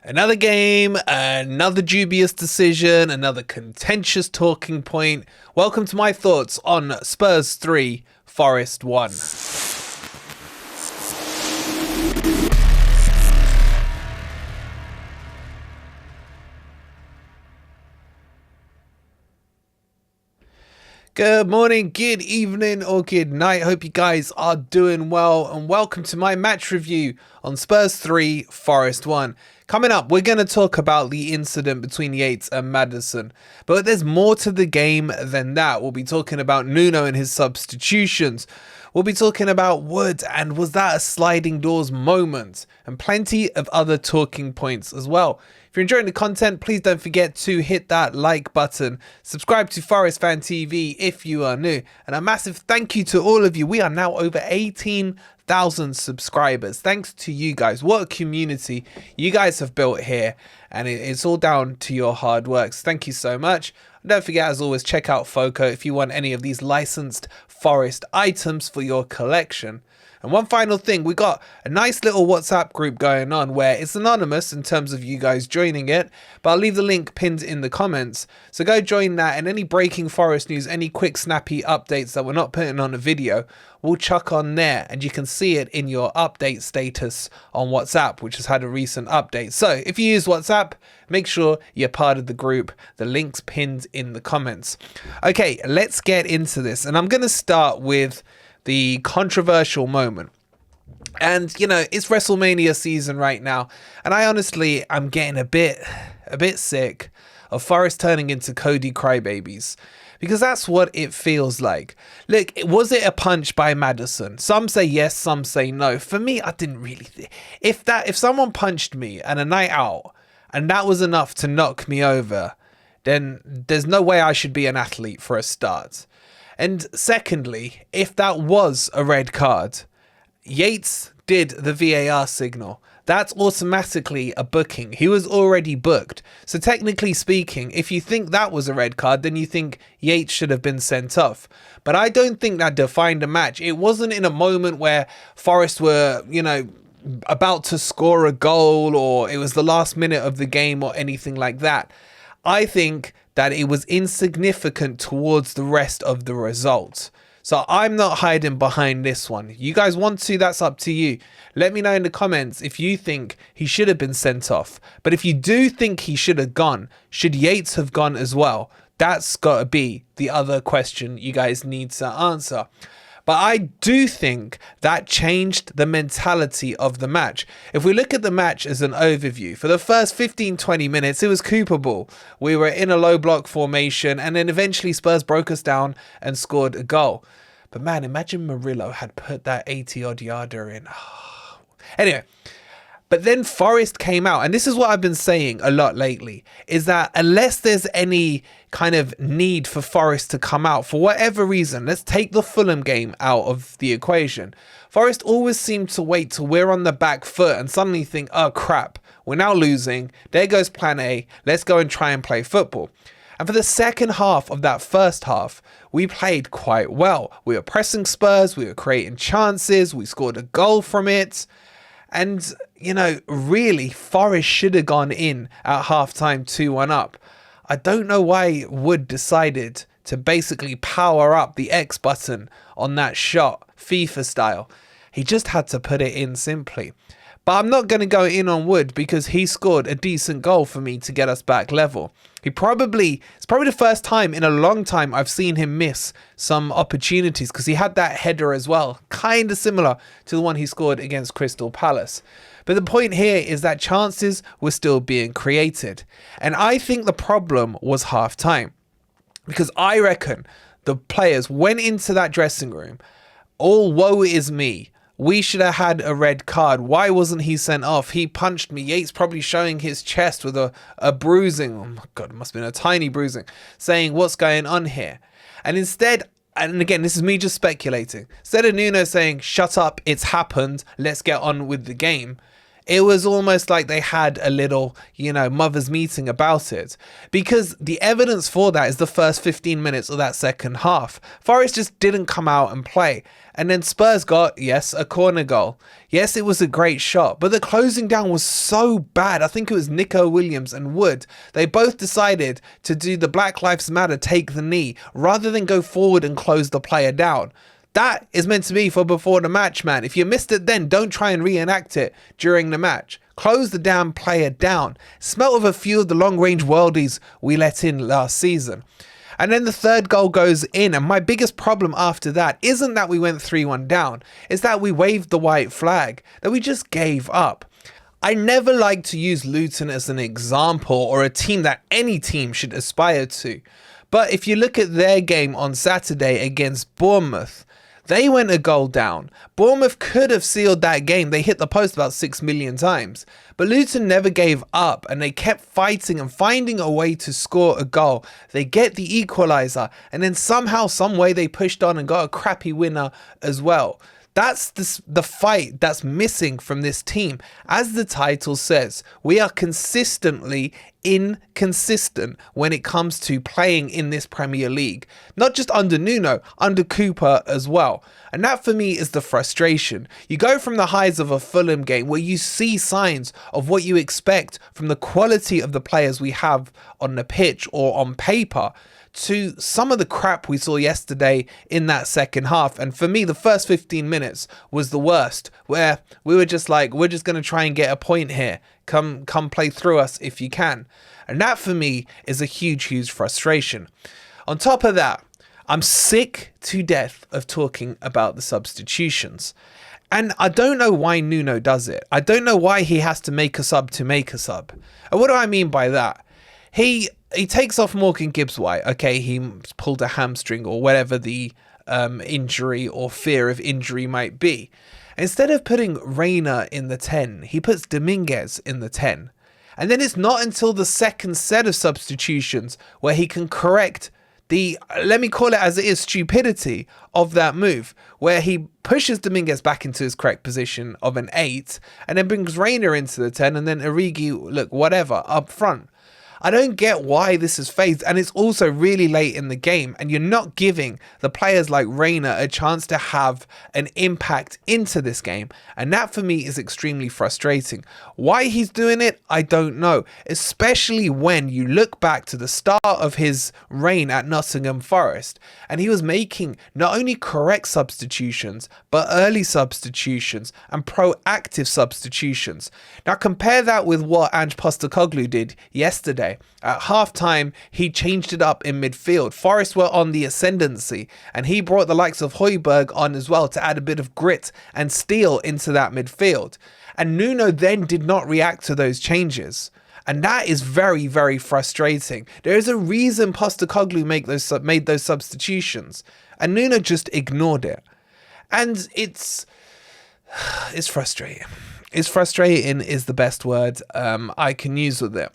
Another game, another dubious decision, another contentious talking point. Welcome to my thoughts on Spurs 3, Forest 1. Good morning, good evening, or good night. Hope you guys are doing well, and welcome to my match review on Spurs 3, Forest 1. Coming up, we're going to talk about the incident between Yates and Maddison, but there's more to the game than that. We'll be talking about Nuno and his substitutions. We'll be talking about Wood and was that a sliding doors moment, and plenty of other talking points as well. If you're enjoying the content, please don't forget to hit that like button. Subscribe to Forest Fan TV if you are new. And a massive thank you to all of you. We are now over 18,000 subscribers. Thanks to you guys. What a community you guys have built here. And it's all down to your hard works. Thank you so much. Don't forget, as always, check out Foco if you want any of these licensed Forest items for your collection. And one final thing, we got a nice little WhatsApp group going on where it's anonymous in terms of you guys joining it, but I'll leave the link pinned in the comments. So go join that, and any breaking Forest news, any quick snappy updates that we're not putting on a video, we'll chuck on there, and you can see it in your update status on WhatsApp, which has had a recent update. So if you use WhatsApp, make sure you're part of the group. The link's pinned in the comments. Okay, let's get into this, and I'm going to start with the controversial moment. And you know, it's WrestleMania season right now, and I honestly I'm getting a bit sick of Forest turning into Cody crybabies, because that's what it feels like. Look, was it a punch by Maddison? Some say yes, some say no. For me, I didn't really if someone punched me at a night out and that was enough to knock me over, then there's no way I should be an athlete, for a start. And secondly, if that was a red card, Yates did the VAR signal. That's automatically a booking. He was already booked. So technically speaking, if you think that was a red card, then you think Yates should have been sent off. But I don't think that defined a match. It wasn't in a moment where Forest were, about to score a goal, or it was the last minute of the game or anything like that. I think that it was insignificant towards the rest of the result. So I'm not hiding behind this one. You guys want to, that's up to you. Let me know in the comments if you think he should have been sent off. But if you do think he should have gone, should Yates have gone as well? That's got to be the other question you guys need to answer. But I do think that changed the mentality of the match. If we look at the match as an overview, for the first 15-20 minutes, it was Cooper ball. We were in a low block formation, and then eventually Spurs broke us down and scored a goal. But man, imagine Murillo had put that 80-odd yarder in. Anyway, but then Forest came out, and this is what I've been saying a lot lately, is that unless there's any kind of need for Forest to come out for whatever reason, let's take the Fulham game out of the equation. Forest always seem to wait till we're on the back foot and suddenly think, oh crap, we're now losing. There goes plan A. Let's go and try and play football. And for the second half of that first half, we played quite well. We were pressing Spurs. We were creating chances. We scored a goal from it. And, really, Forest should have gone in at halftime 2-1 up. I don't know why Wood decided to basically power up the X button on that shot, FIFA style. He just had to put it in simply. But I'm not going to go in on Wood because he scored a decent goal for me to get us back level. It's probably the first time in a long time I've seen him miss some opportunities, because he had that header as well, kind of similar to the one he scored against Crystal Palace. But the point here is that chances were still being created. And I think the problem was half time, because I reckon the players went into that dressing room, all woe is me. We should have had a red card. Why wasn't he sent off? He punched me. Yates probably showing his chest with a bruising. Oh my God, it must have been a tiny bruising. Saying, what's going on here? And instead, and again, this is me just speculating, instead of Nuno saying, shut up, it's happened, let's get on with the game, It was almost like they had a little, mother's meeting about it, because the evidence for that is the first 15 minutes of that second half. Forest just didn't come out and play. And then Spurs got, yes, a corner goal. Yes, it was a great shot, but the closing down was so bad. I think it was Nico Williams and Wood. They both decided to do the Black Lives Matter, take the knee, rather than go forward and close the player down. That is meant to be for before the match, man. If you missed it then, don't try and reenact it during the match. Close the damn player down. Smelt of a few of the long-range worldies we let in last season. And then the third goal goes in, and my biggest problem after that isn't that we went 3-1 down, it's that we waved the white flag, that we just gave up. I never like to use Luton as an example or a team that any team should aspire to. But if you look at their game on Saturday against Bournemouth, they went a goal down. Bournemouth could have sealed that game. They hit the post about 6 million times. But Luton never gave up, and they kept fighting and finding a way to score a goal. They get the equaliser, and then somehow, some way they pushed on and got a crappy winner as well. That's the fight that's missing from this team. As the title says, we are consistently inconsistent when it comes to playing in this Premier League. Not just under Nuno, under Cooper as well. And that for me is the frustration. You go from the highs of a Fulham game where you see signs of what you expect from the quality of the players we have on the pitch or on paper, to some of the crap we saw yesterday in that second half. And for me, the first 15 minutes was the worst, where we were just like, we're just going to try and get a point here. Come play through us if you can. And that for me is a huge frustration. On top of that, I'm sick to death of talking about the substitutions. And I don't know why Nuno does it. I don't know why he has to make a sub to make a sub. And what do I mean by that? He takes off Morgan Gibbs-White. Okay, he pulled a hamstring or whatever the injury or fear of injury might be. Instead of putting Reina in the 10, he puts Dominguez in the 10. And then it's not until the second set of substitutions where he can correct the, let me call it as it is, stupidity of that move, where he pushes Dominguez back into his correct position of an 8 and then brings Reina into the 10 and then Origi, look, whatever, up front. I don't get why this is phased, and it's also really late in the game, and you're not giving the players like Reina a chance to have an impact into this game, and that for me is extremely frustrating. Why he's doing it, I don't know, especially when you look back to the start of his reign at Nottingham Forest, and he was making not only correct substitutions, but early substitutions and proactive substitutions. Now compare that with what Ange Postecoglou did yesterday. At halftime, he changed it up in midfield. Forest were on the ascendancy, and he brought the likes of Højbjerg on as well to add a bit of grit and steel into that midfield. And Nuno then did not react to those changes. And that is very frustrating. There is a reason Postecoglou made those substitutions, and Nuno just ignored it. And it's frustrating. It's frustrating is the best word I can use with it.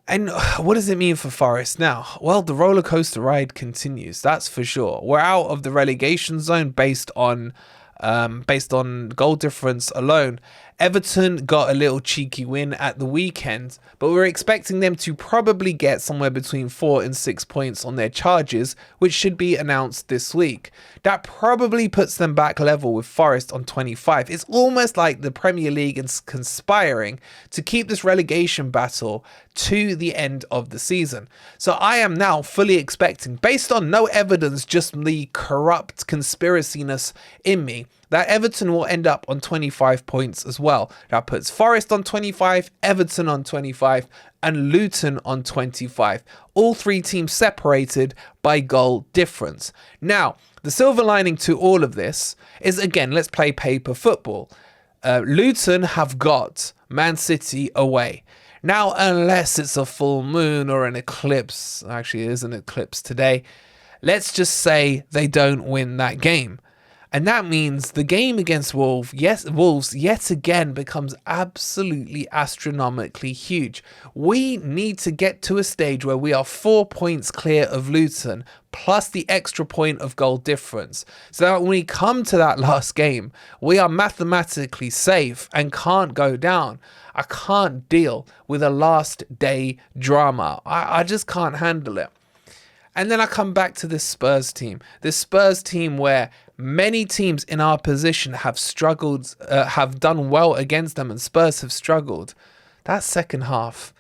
And what does it mean for Forest now? Well, the roller coaster ride continues, that's for sure. We're out of the relegation zone based on goal difference alone. Everton got a little cheeky win at the weekend, but we're expecting them to probably get somewhere between 4 and 6 points on their charges, which should be announced this week. That probably puts them back level with Forest on 25. It's almost like the Premier League is conspiring to keep this relegation battle to the end of the season. So I am now fully expecting, based on no evidence, just the corrupt conspiraciness in me, that Everton will end up on 25 points as well. That puts Forest on 25, Everton on 25, and Luton on 25. All three teams separated by goal difference. Now, the silver lining to all of this is, again, let's play paper football. Luton have got Man City away. Now, unless it's a full moon or an eclipse, actually it is an eclipse today, let's just say they don't win that game. And that means the game against Wolves yet again becomes absolutely astronomically huge. We need to get to a stage where we are 4 points clear of Luton, plus the extra point of goal difference. So that when we come to that last game, we are mathematically safe and can't go down. I can't deal with a last day drama. I just can't handle it. And then I come back to this Spurs team where many teams in our position have struggled, have done well against them, and Spurs have struggled. That second half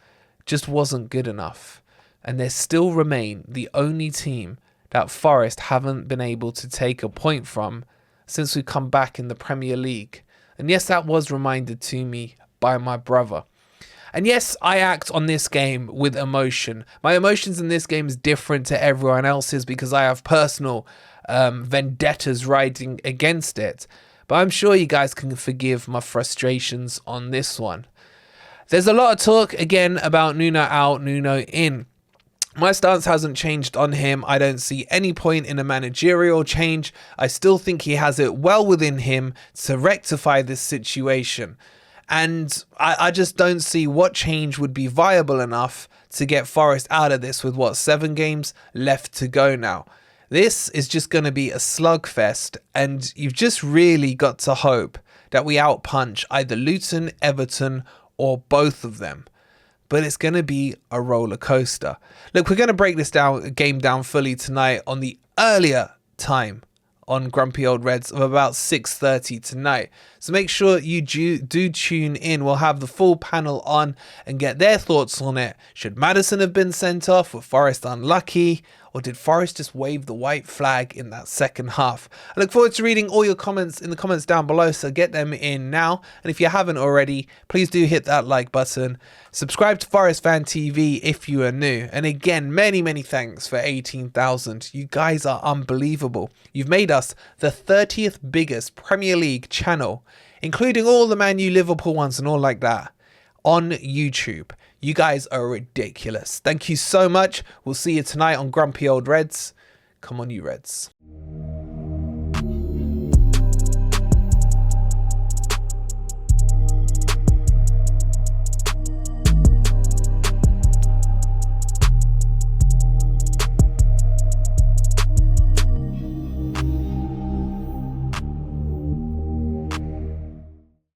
just wasn't good enough. And they still remain the only team that Forest haven't been able to take a point from since we come back in the Premier League. And yes, that was reminded to me by my brother. And yes, I act on this game with emotion. My emotions in this game is different to everyone else's because I have personal vendettas riding against it. But I'm sure you guys can forgive my frustrations on this one. There's a lot of talk again about Nuno out, Nuno in. My stance hasn't changed on him. I don't see any point in a managerial change. I still think he has it well within him to rectify this situation. And I just don't see what change would be viable enough to get Forest out of this with, 7 games left to go now. This is just going to be a slugfest, and you've just really got to hope that we outpunch either Luton, Everton, or both of them. But it's going to be a roller coaster. Look, we're going to break this game down fully tonight on the earlier time on Grumpy Old Reds of about 6:30 tonight. So make sure you do tune in. We'll have the full panel on and get their thoughts on it. Should Maddison have been sent off? Were Forest unlucky? Or did Forest just wave the white flag in that second half? I look forward to reading all your comments in the comments down below, so get them in now. And if you haven't already, please do hit that like button. Subscribe to Forest Fan TV if you are new. And again, many, many thanks for 18,000. You guys are unbelievable. You've made us the 30th biggest Premier League channel, including all the Man U Liverpool ones and all like that, on YouTube. You guys are ridiculous. Thank you so much. We'll see you tonight on Grumpy Old Reds. Come on, you Reds.